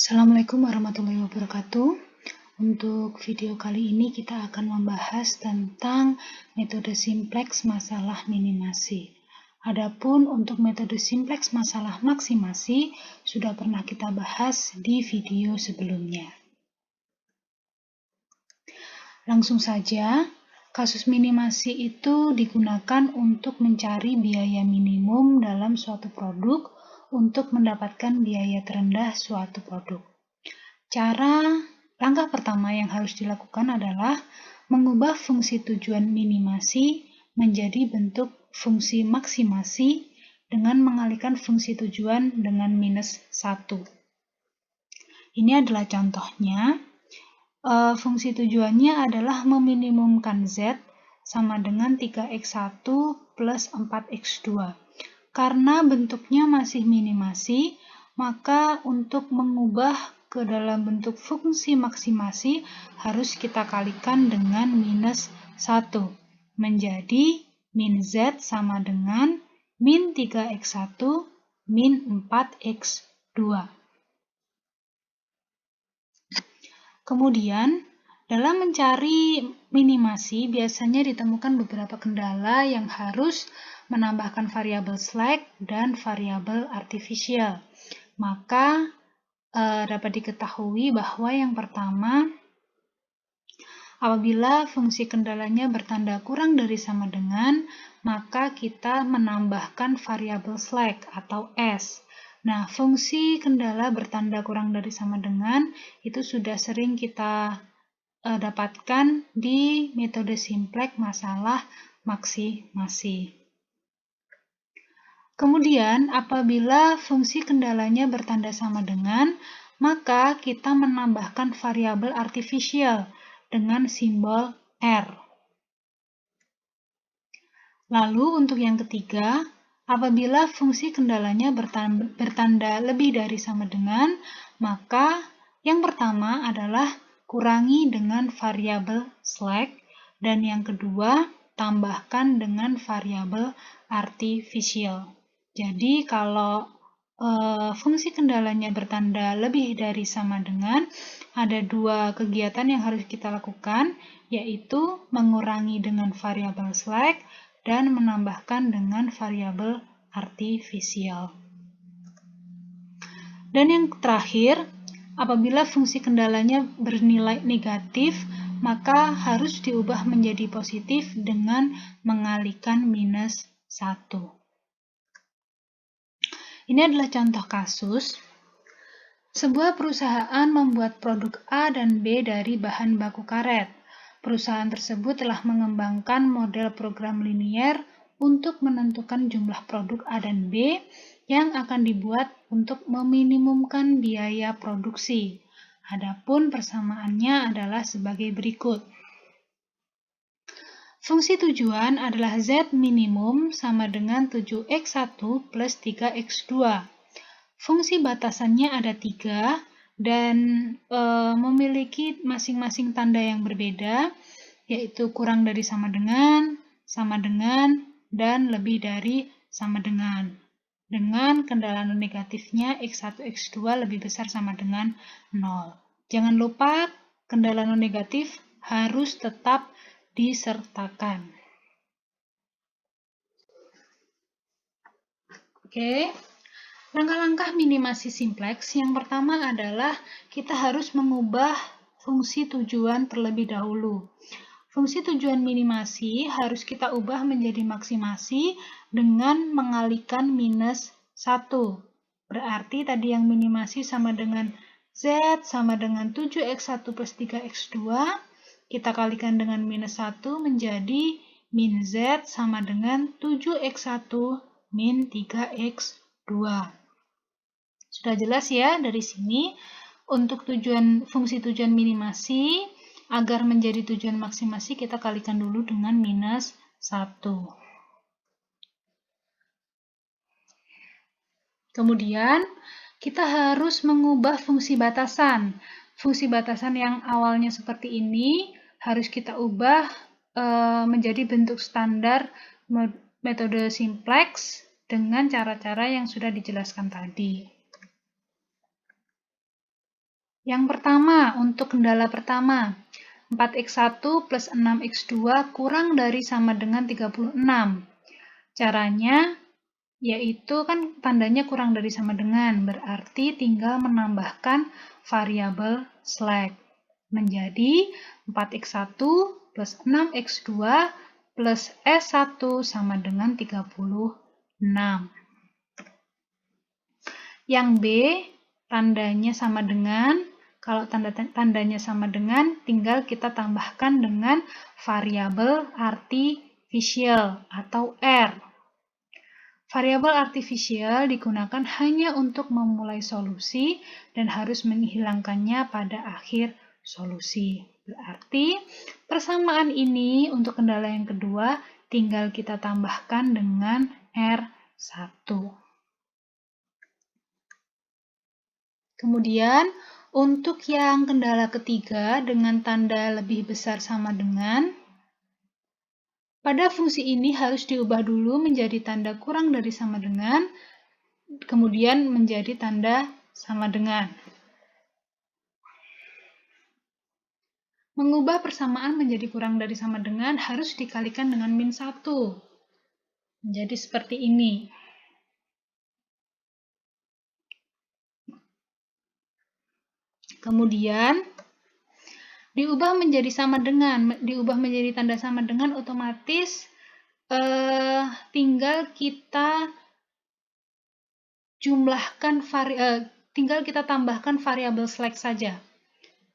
Assalamualaikum warahmatullahi wabarakatuh. Untuk video kali ini kita akan membahas tentang metode simplex masalah minimasi. Adapun untuk metode simplex masalah maksimasi sudah pernah kita bahas di video sebelumnya. Langsung saja, kasus minimasi itu digunakan untuk mencari biaya minimum dalam suatu produk untuk mendapatkan biaya terendah suatu produk. Langkah pertama yang harus dilakukan adalah mengubah fungsi tujuan minimasi menjadi bentuk fungsi maksimasi dengan mengalihkan fungsi tujuan dengan minus 1. Ini adalah contohnya. Fungsi tujuannya adalah meminimumkan Z sama dengan 3x1 plus 4x2. Karena bentuknya masih minimasi, maka untuk mengubah ke dalam bentuk fungsi maksimasi harus kita kalikan dengan minus 1. Menjadi min Z sama dengan min 3x1 min 4x2. Kemudian, dalam mencari minimasi biasanya ditemukan beberapa kendala yang harus menambahkan variabel slack dan variabel artificial. Maka dapat diketahui bahwa yang pertama, apabila fungsi kendalanya bertanda kurang dari sama dengan, maka kita menambahkan variabel slack atau S. Nah, fungsi kendala bertanda kurang dari sama dengan itu sudah sering kita dapatkan di metode simplex masalah maksimasi. Kemudian, apabila fungsi kendalanya bertanda sama dengan, maka kita menambahkan variabel artificial dengan simbol R. Lalu, untuk yang ketiga, apabila fungsi kendalanya bertanda lebih dari sama dengan, maka yang pertama adalah kurangi dengan variabel slack, dan yang kedua, tambahkan dengan variabel artificial. Jadi, kalau fungsi kendalanya bertanda lebih dari sama dengan, ada dua kegiatan yang harus kita lakukan, yaitu mengurangi dengan variabel slack dan menambahkan dengan variabel artificial. Dan yang terakhir, apabila fungsi kendalanya bernilai negatif, maka harus diubah menjadi positif dengan mengalihkan minus 1. Ini adalah contoh kasus. Sebuah perusahaan membuat produk A dan B dari bahan baku karet. Perusahaan tersebut telah mengembangkan model program linier untuk menentukan jumlah produk A dan B yang akan dibuat untuk meminimumkan biaya produksi. Adapun persamaannya adalah sebagai berikut. Fungsi tujuan adalah Z minimum sama dengan 7x1 plus 3x2. Fungsi batasannya ada 3 dan memiliki masing-masing tanda yang berbeda, yaitu kurang dari sama dengan, dan lebih dari sama dengan. Dengan kendala non negatifnya x1, x2 lebih besar sama dengan 0. Jangan lupa kendala non negatif harus tetap disertakan. Oke. Langkah-langkah minimasi simplex yang pertama adalah kita harus mengubah fungsi tujuan terlebih dahulu. Fungsi tujuan minimasi harus kita ubah menjadi maksimasi dengan mengalihkan minus 1. Berarti tadi yang minimasi sama dengan Z sama dengan 7x1 plus 3x2. Kita kalikan dengan minus 1 menjadi min Z sama dengan 7x1 min 3x2. Sudah jelas ya dari sini. Untuk fungsi tujuan minimasi, agar menjadi tujuan maksimasi kita kalikan dulu dengan minus 1. Kemudian kita harus mengubah fungsi batasan. Fungsi batasan yang awalnya seperti ini harus kita ubah menjadi bentuk standar metode simplex dengan cara-cara yang sudah dijelaskan tadi. Yang pertama, untuk kendala pertama, 4x1 plus 6x2 kurang dari sama dengan 36. Caranya yaitu kan tandanya kurang dari sama dengan, berarti tinggal menambahkan variabel slack. Menjadi 4x1 plus 6x2 plus S1 sama dengan 36. Yang B, tandanya sama dengan, kalau tandanya sama dengan, tinggal kita tambahkan dengan variabel artificial atau R. Variabel artificial digunakan hanya untuk memulai solusi dan harus menghilangkannya pada akhir solusi. Berarti persamaan ini untuk kendala yang kedua tinggal kita tambahkan dengan R1. Kemudian, untuk yang kendala ketiga dengan tanda lebih besar sama dengan, pada fungsi ini harus diubah dulu menjadi tanda kurang dari sama dengan, kemudian menjadi tanda sama dengan. Mengubah persamaan menjadi kurang dari sama dengan harus dikalikan dengan min 1. Jadi seperti ini. Kemudian diubah menjadi sama dengan, diubah menjadi tanda sama dengan otomatis tinggal kita tinggal kita tambahkan variabel slack saja.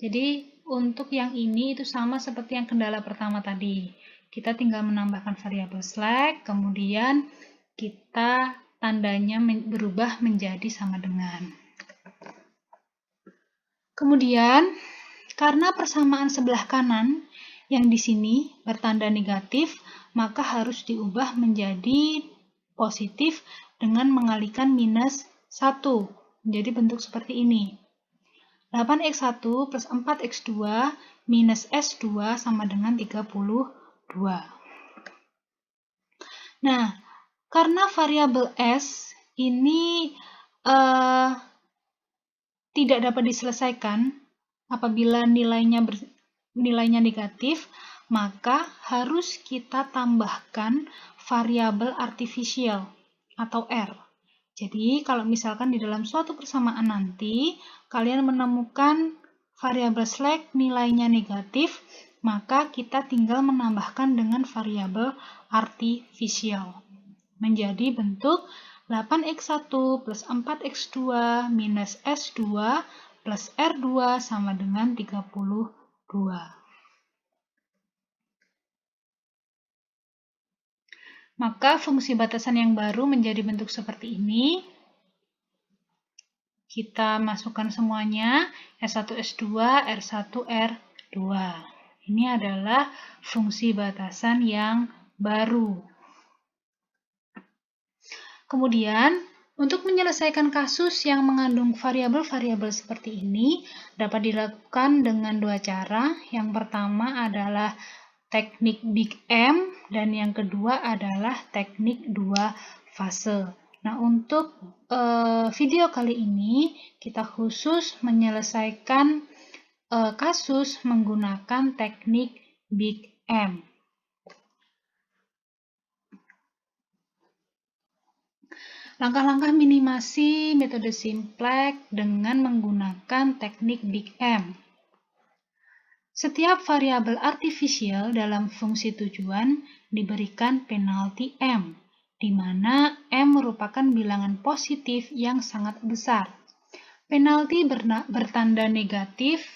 Jadi untuk yang ini itu sama seperti yang kendala pertama tadi. Kita tinggal menambahkan variabel slack, kemudian kita tandanya berubah menjadi sama dengan. Kemudian, karena persamaan sebelah kanan yang di sini bertanda negatif, maka harus diubah menjadi positif dengan mengalihkan minus 1. Jadi bentuk seperti ini. 8x1 plus 4x2 minus S2 sama dengan 32. Nah, karena variabel S ini tidak dapat diselesaikan apabila nilainya negatif, maka harus kita tambahkan variabel artificial atau R. Jadi, kalau misalkan di dalam suatu persamaan nanti, kalian menemukan variabel slack nilainya negatif, maka kita tinggal menambahkan dengan variabel artificial. Menjadi bentuk 8x1 plus 4x2 minus S2 plus R2 sama dengan 32. Maka fungsi batasan yang baru menjadi bentuk seperti ini. Kita masukkan semuanya, S1, S2, R1, R2. Ini adalah fungsi batasan yang baru. Kemudian, untuk menyelesaikan kasus yang mengandung variabel-variabel seperti ini, dapat dilakukan dengan dua cara. Yang pertama adalah teknik Big M, dan yang kedua adalah teknik dua fase. Nah, untuk video kali ini, kita khusus menyelesaikan kasus menggunakan teknik Big M. Langkah-langkah minimasi metode simplex dengan menggunakan teknik Big M. Setiap variabel artifisial dalam fungsi tujuan diberikan penalti M, di mana M merupakan bilangan positif yang sangat besar. Penalti bertanda negatif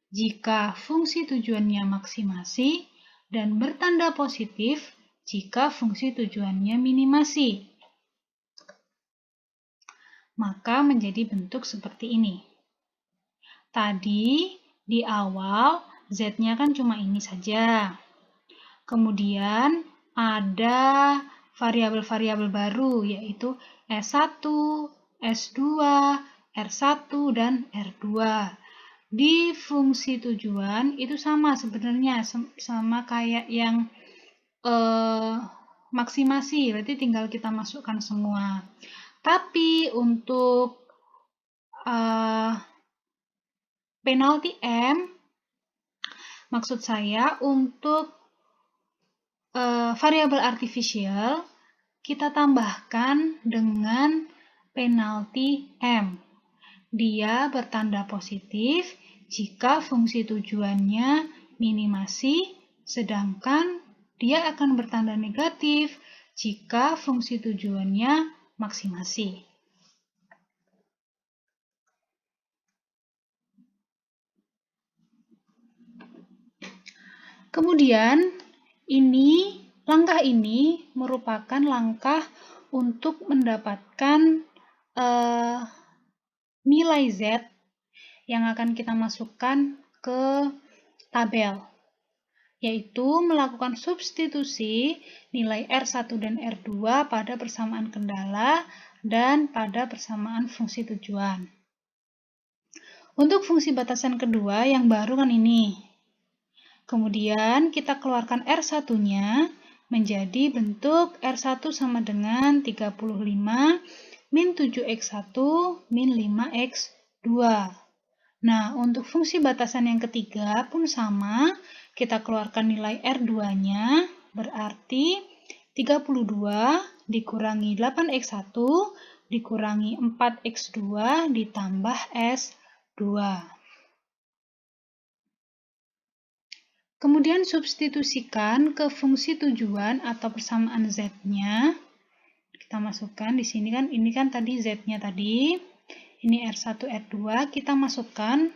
jika fungsi tujuannya maksimasi dan bertanda positif jika fungsi tujuannya minimasi. Maka menjadi bentuk seperti ini. Tadi di awal Z-nya kan cuma ini saja. Kemudian ada variabel-variabel baru yaitu S1, S2, R1, dan R2. Di fungsi tujuan itu sama sebenarnya, sama kayak yang maksimasi, berarti tinggal kita masukkan semua. Tapi untuk penalti M, maksud saya untuk variabel artifisial kita tambahkan dengan penalti M. Dia bertanda positif jika fungsi tujuannya minimasi, sedangkan dia akan bertanda negatif jika fungsi tujuannya maksimasi. Kemudian, langkah ini merupakan langkah untuk mendapatkan nilai Z yang akan kita masukkan ke tabel, yaitu melakukan substitusi nilai R1 dan R2 pada persamaan kendala dan pada persamaan fungsi tujuan. Untuk fungsi batasan kedua yang baru kan ini. Kemudian kita keluarkan R1-nya menjadi bentuk R1 sama dengan 35 min 7x1 min 5x2. Nah, untuk fungsi batasan yang ketiga pun sama, kita keluarkan nilai R2-nya, berarti 32 dikurangi 8x1 dikurangi 4x2 ditambah S2. Kemudian substitusikan ke fungsi tujuan atau persamaan Z-nya. Kita masukkan di sini kan, ini kan tadi Z-nya tadi. Ini R1, R2, kita masukkan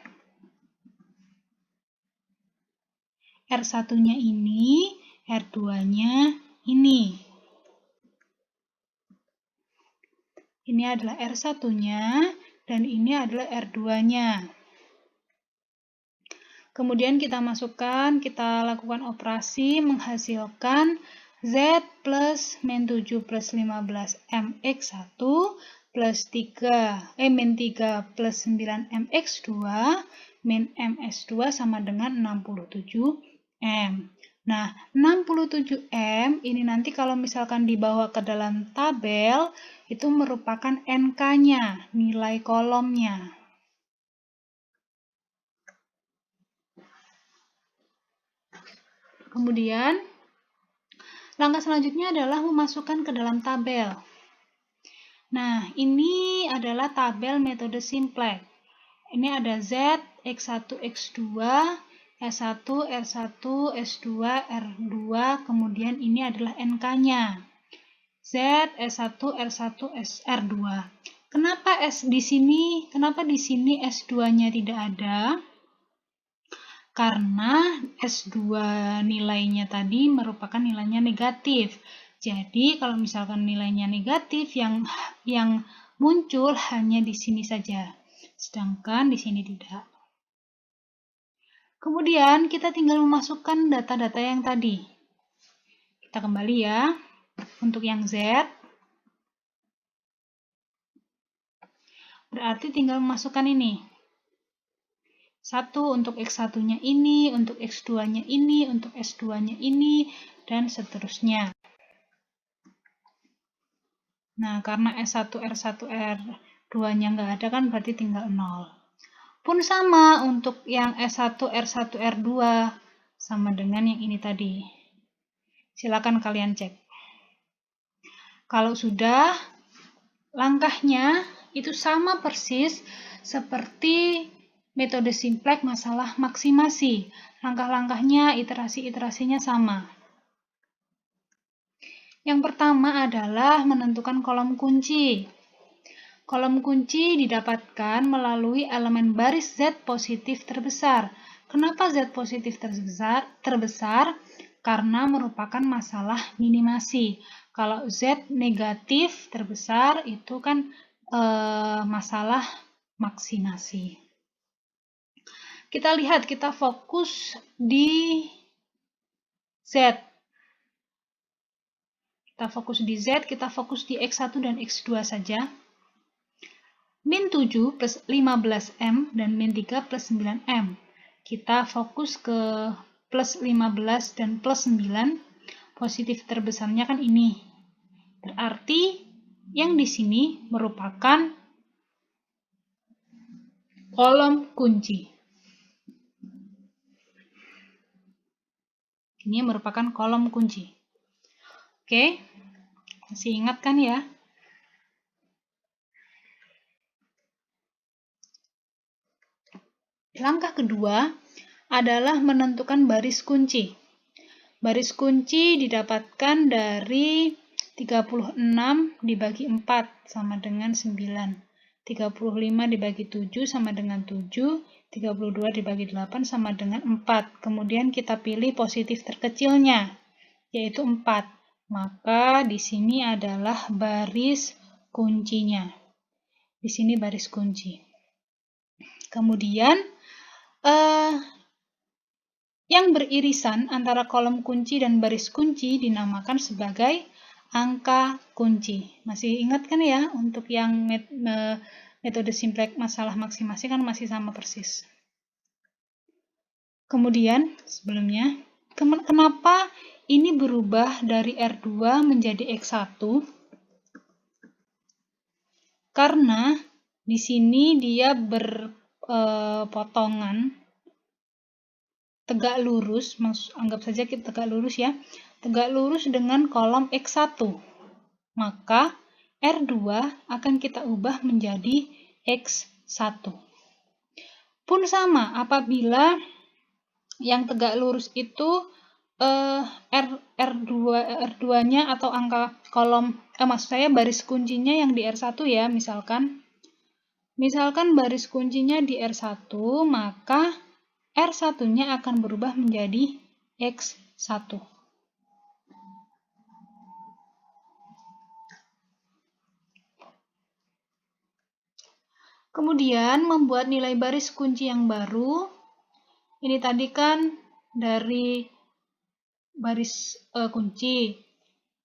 R1-nya ini, R2-nya ini. Ini adalah R1-nya, dan ini adalah R2-nya. Kemudian kita masukkan, kita lakukan operasi menghasilkan Z plus min 7 plus 15 MX1 plus min 3 plus 9 MX2 min MS2 sama dengan 67M. Nah, 67M ini nanti kalau misalkan dibawa ke dalam tabel, itu merupakan NK-nya, nilai kolomnya. Kemudian, langkah selanjutnya adalah memasukkan ke dalam tabel. Nah, ini adalah tabel metode simplex. Ini ada Z, X1, X2, S1, R1, S2, R2, kemudian ini adalah NK-nya. Z, S1, R1, R2. Kenapa di sini S2-nya tidak ada? Karena S2 nilainya tadi merupakan nilainya negatif. Jadi kalau misalkan nilainya negatif, yang muncul hanya di sini saja, sedangkan di sini tidak. Kemudian kita tinggal memasukkan data-data yang tadi. Kita kembali ya. Untuk yang Z, berarti tinggal memasukkan ini. 1 untuk X1-nya ini, untuk X2-nya ini, untuk S2-nya ini, dan seterusnya. Nah, karena S1, R1, R2-nya nggak ada kan berarti tinggal 0. Pun sama untuk yang S1, R1, R2, sama dengan yang ini tadi. Silakan kalian cek. Kalau sudah, langkahnya itu sama persis seperti metode simplex masalah maksimasi. Langkah-langkahnya, iterasi-iterasinya sama. Yang pertama adalah menentukan kolom kunci. Kolom kunci didapatkan melalui elemen baris Z positif terbesar. Kenapa Z positif terbesar? Karena merupakan masalah minimasi. Kalau Z negatif terbesar itu kan masalah maksimasi. Kita lihat, kita fokus di Z. Kita fokus di Z, kita fokus di X1 dan X2 saja. Min 7 plus 15M dan min 3 plus 9M. Kita fokus ke plus 15 dan plus 9. Positif terbesarnya kan ini. Berarti yang di sini merupakan kolom kunci. Ini merupakan kolom kunci. Oke, masih ingat kan ya? Langkah kedua adalah menentukan baris kunci. Baris kunci didapatkan dari 36 dibagi 4 sama dengan 9. 35 dibagi 7 sama dengan 7. 32 dibagi 8 sama dengan 4. Kemudian kita pilih positif terkecilnya, yaitu 4. Maka di sini adalah baris kuncinya. Di sini baris kunci. Kemudian yang beririsan antara kolom kunci dan baris kunci dinamakan sebagai angka kunci. Masih ingat kan ya, untuk yang metode simplex masalah maksimasi kan masih sama persis. Kemudian sebelumnya, kenapa ini berubah dari R2 menjadi X1? Karena di sini dia berpotongan tegak lurus, anggap saja kita tegak lurus ya, tegak lurus dengan kolom X1. Maka R2 akan kita ubah menjadi X1. Pun sama, apabila yang tegak lurus itu R2-nya atau angka kolom, maksud saya baris kuncinya yang di R1 ya, misalkan baris kuncinya di R1, maka R1-nya akan berubah menjadi X1. Kemudian membuat nilai baris kunci yang baru. Ini tadi kan dari baris kunci.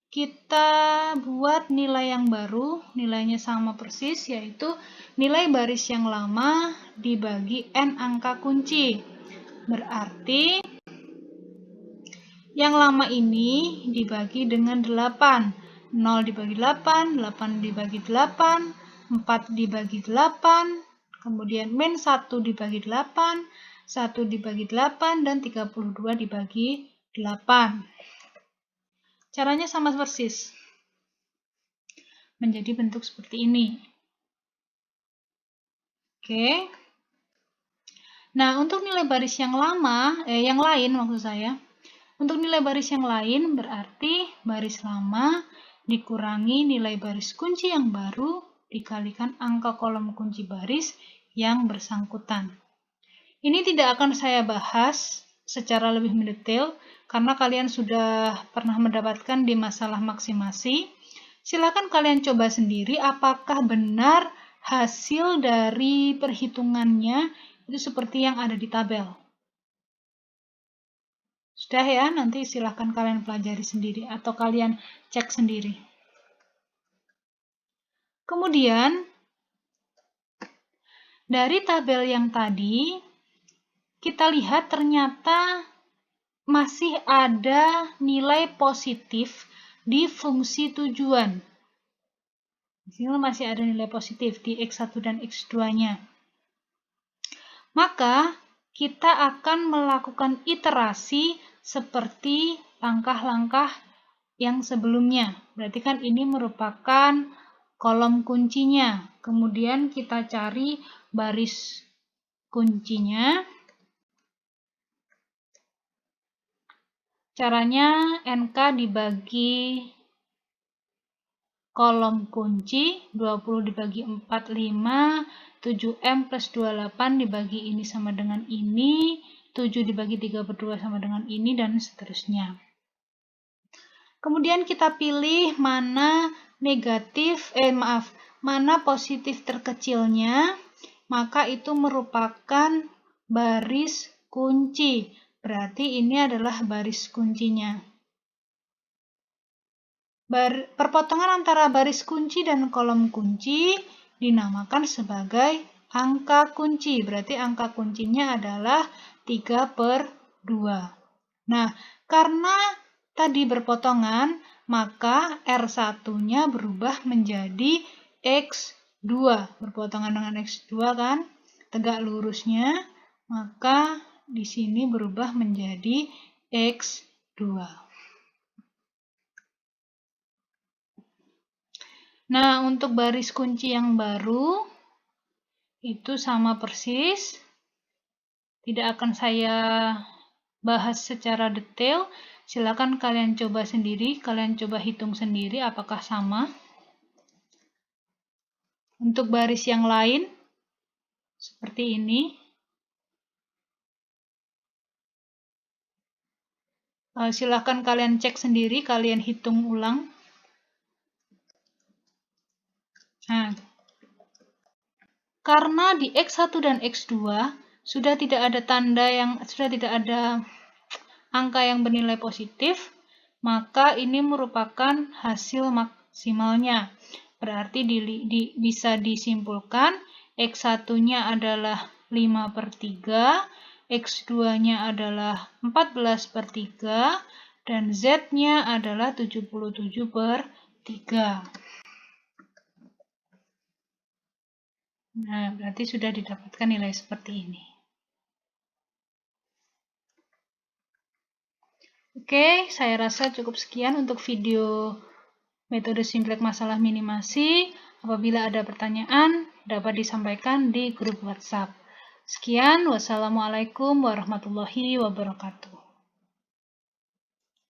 Kita buat nilai yang baru, nilainya sama persis, yaitu nilai baris yang lama dibagi N angka kunci. Berarti yang lama ini dibagi dengan 8. 0 dibagi 8, 8 dibagi 8, 4 dibagi 8, kemudian min 1 dibagi 8, 1 dibagi 8, dan 32 dibagi 8. Caranya sama persis. Menjadi bentuk seperti ini. Oke. Nah, untuk nilai baris yang lain maksud saya. Untuk nilai baris yang lain berarti baris lama dikurangi nilai baris kunci yang baru dikalikan angka kolom kunci baris yang bersangkutan. Ini tidak akan saya bahas secara lebih mendetail karena kalian sudah pernah mendapatkan di masalah maksimasi. Silakan kalian coba sendiri apakah benar hasil dari perhitungannya itu seperti yang ada di tabel. Sudah ya, nanti silahkan kalian pelajari sendiri atau kalian cek sendiri. Kemudian, dari tabel yang tadi, kita lihat ternyata masih ada nilai positif di fungsi tujuan. Di sini masih ada nilai positif di X1 dan X2-nya. Maka, kita akan melakukan iterasi seperti langkah-langkah yang sebelumnya. Berarti kan ini merupakan kolom kuncinya. Kemudian kita cari baris kuncinya. Caranya NK dibagi kolom kunci, 20 dibagi 4, 5, 7M plus 28 dibagi ini sama dengan ini, 7 dibagi 3/2 sama dengan ini, dan seterusnya. Kemudian kita pilih mana mana positif terkecilnya, maka itu merupakan baris kunci. Berarti ini adalah baris kuncinya. Perpotongan antara baris kunci dan kolom kunci dinamakan sebagai angka kunci. Berarti angka kuncinya adalah 3/2. Nah, karena tadi berpotongan, maka R1-nya berubah menjadi X2. Berpotongan dengan X2 kan, tegak lurusnya, maka di sini berubah menjadi X2. Nah, untuk baris kunci yang baru itu sama persis. Tidak akan saya bahas secara detail. Silakan kalian coba sendiri, kalian coba hitung sendiri apakah sama. Untuk baris yang lain seperti ini, silakan kalian cek sendiri, kalian hitung ulang. Nah, karena di X1 dan X2 sudah tidak ada angka yang bernilai positif, maka ini merupakan hasil maksimalnya. Berarti bisa disimpulkan X1-nya adalah 5/3, X2-nya adalah 14/3, dan Z-nya adalah 77/3. Nah, berarti sudah didapatkan nilai seperti ini. Oke, saya rasa cukup sekian untuk video metode simplex masalah minimasi. Apabila ada pertanyaan, dapat disampaikan di grup WhatsApp. Sekian, wassalamualaikum warahmatullahi wabarakatuh.